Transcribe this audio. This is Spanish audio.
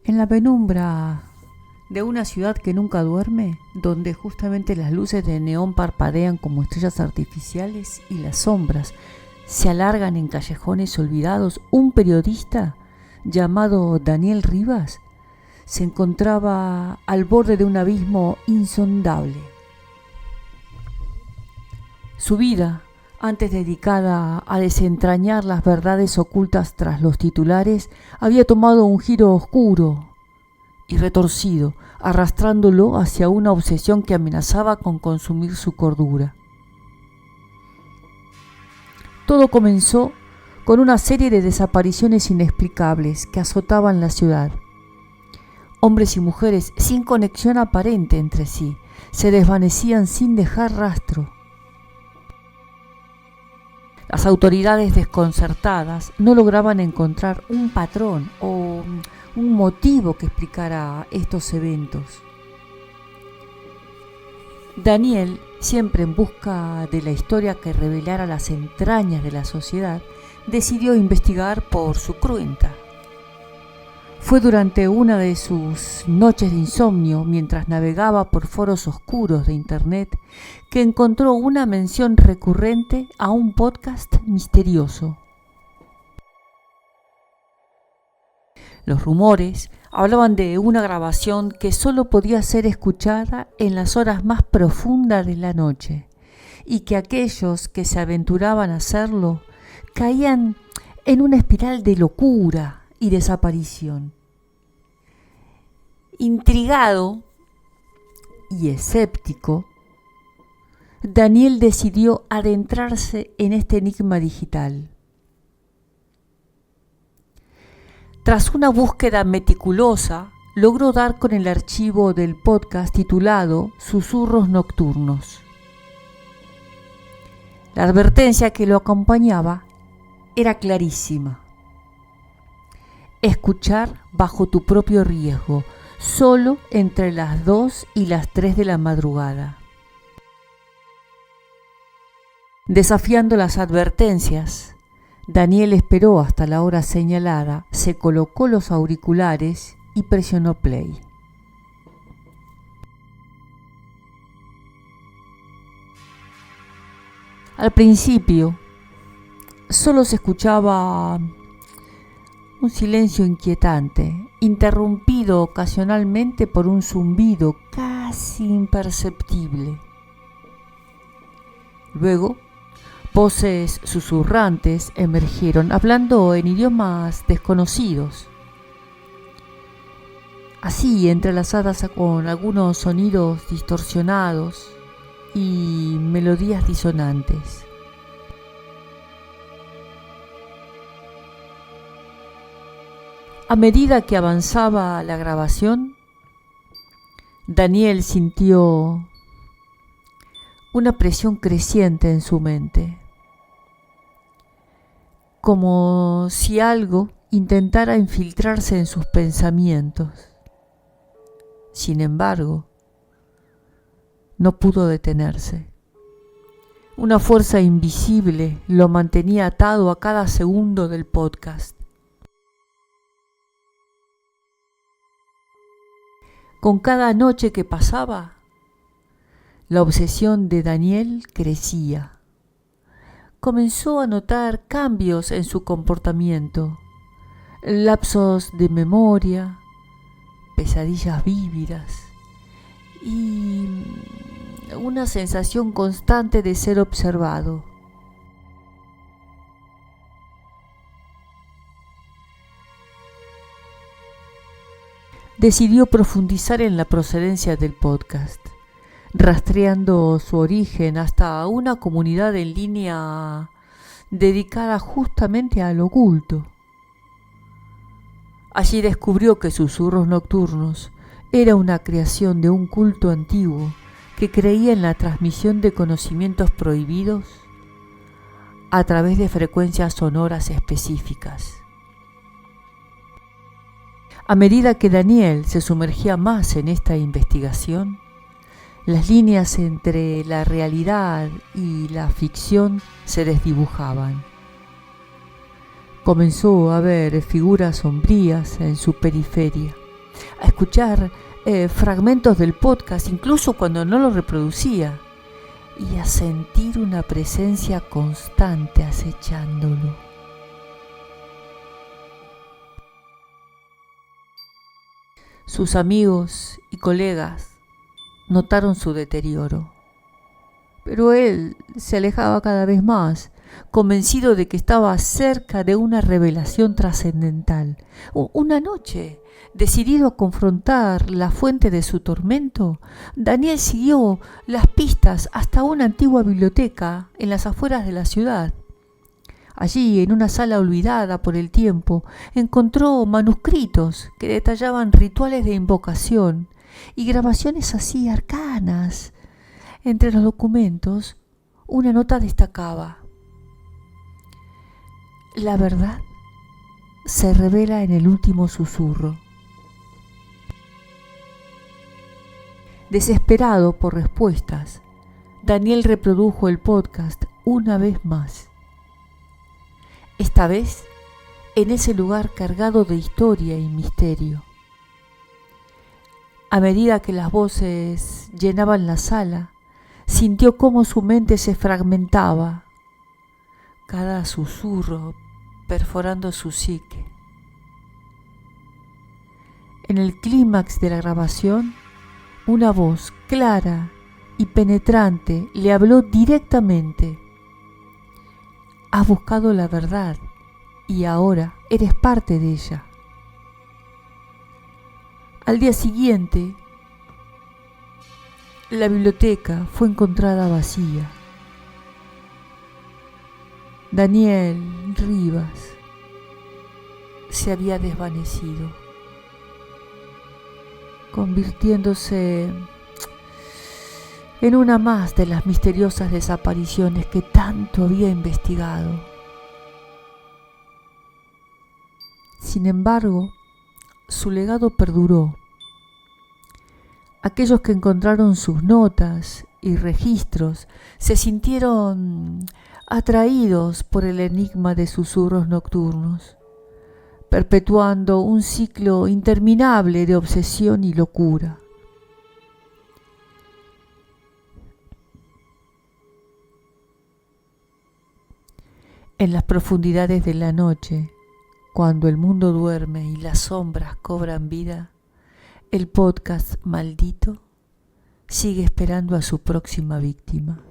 En la penumbra de una ciudad que nunca duerme, donde justamente las luces de neón parpadean como estrellas artificiales y las sombras se alargan en callejones olvidados, un periodista llamado Daniel Rivas se encontraba al borde de un abismo insondable. Su vida, antes dedicada a desentrañar las verdades ocultas tras los titulares, había tomado un giro oscuro y retorcido, arrastrándolo hacia una obsesión que amenazaba con consumir su cordura. Todo comenzó con una serie de desapariciones inexplicables que azotaban la ciudad. Hombres y mujeres sin conexión aparente entre sí se desvanecían sin dejar rastro. Las autoridades desconcertadas no lograban encontrar un patrón o un motivo que explicara estos eventos. Daniel, siempre en busca de la historia que revelara las entrañas de la sociedad, decidió investigar por su cuenta. Fue durante una de sus noches de insomnio, mientras navegaba por foros oscuros de internet, que encontró una mención recurrente a un podcast misterioso. Los rumores hablaban de una grabación que solo podía ser escuchada en las horas más profundas de la noche, y que aquellos que se aventuraban a hacerlo caían en una espiral de locura y desaparición. Intrigado y escéptico, Daniel decidió adentrarse en este enigma digital. Tras una búsqueda meticulosa, logró dar con el archivo del podcast titulado Susurros Nocturnos. La advertencia que lo acompañaba era clarísima. Escuchar bajo tu propio riesgo, solo entre las 2 y las 3 de la madrugada. Desafiando las advertencias, Daniel esperó hasta la hora señalada, se colocó los auriculares y presionó play. Al principio, solo se escuchaba un silencio inquietante, interrumpido ocasionalmente por un zumbido casi imperceptible. Luego, voces susurrantes emergieron, hablando en idiomas desconocidos, así entrelazadas con algunos sonidos distorsionados y melodías disonantes. A medida que avanzaba la grabación, Daniel sintió una presión creciente en su mente, como si algo intentara infiltrarse en sus pensamientos. Sin embargo, no pudo detenerse. Una fuerza invisible lo mantenía atado a cada segundo del podcast. Con cada noche que pasaba, la obsesión de Daniel crecía. Comenzó a notar cambios en su comportamiento, lapsos de memoria, pesadillas vívidas y una sensación constante de ser observado. Decidió profundizar en la procedencia del podcast, rastreando su origen hasta una comunidad en línea dedicada justamente al oculto. Allí descubrió que Susurros Nocturnos era una creación de un culto antiguo que creía en la transmisión de conocimientos prohibidos a través de frecuencias sonoras específicas. A medida que Daniel se sumergía más en esta investigación, las líneas entre la realidad y la ficción se desdibujaban. Comenzó a ver figuras sombrías en su periferia, a escuchar fragmentos del podcast, incluso cuando no lo reproducía, y a sentir una presencia constante acechándolo. Sus amigos y colegas notaron su deterioro, pero él se alejaba cada vez más, convencido de que estaba cerca de una revelación trascendental. Una noche, decidido a confrontar la fuente de su tormento, Daniel siguió las pistas hasta una antigua biblioteca en las afueras de la ciudad. Allí, en una sala olvidada por el tiempo, encontró manuscritos que detallaban rituales de invocación y grabaciones así arcanas. Entre los documentos, una nota destacaba: la verdad se revela en el último susurro. Desesperado por respuestas, Daniel reprodujo el podcast una vez más. Esta vez en ese lugar cargado de historia y misterio. A medida que las voces llenaban la sala, sintió cómo su mente se fragmentaba, cada susurro perforando su psique. En el clímax de la grabación, una voz clara y penetrante le habló directamente: has buscado la verdad y ahora eres parte de ella. Al día siguiente, la biblioteca fue encontrada vacía. Daniel Rivas se había desvanecido, convirtiéndose en una más de las misteriosas desapariciones que tanto había investigado. Sin embargo, su legado perduró. Aquellos que encontraron sus notas y registros se sintieron atraídos por el enigma de susurros nocturnos, perpetuando un ciclo interminable de obsesión y locura. En las profundidades de la noche, cuando el mundo duerme y las sombras cobran vida, el podcast maldito sigue esperando a su próxima víctima.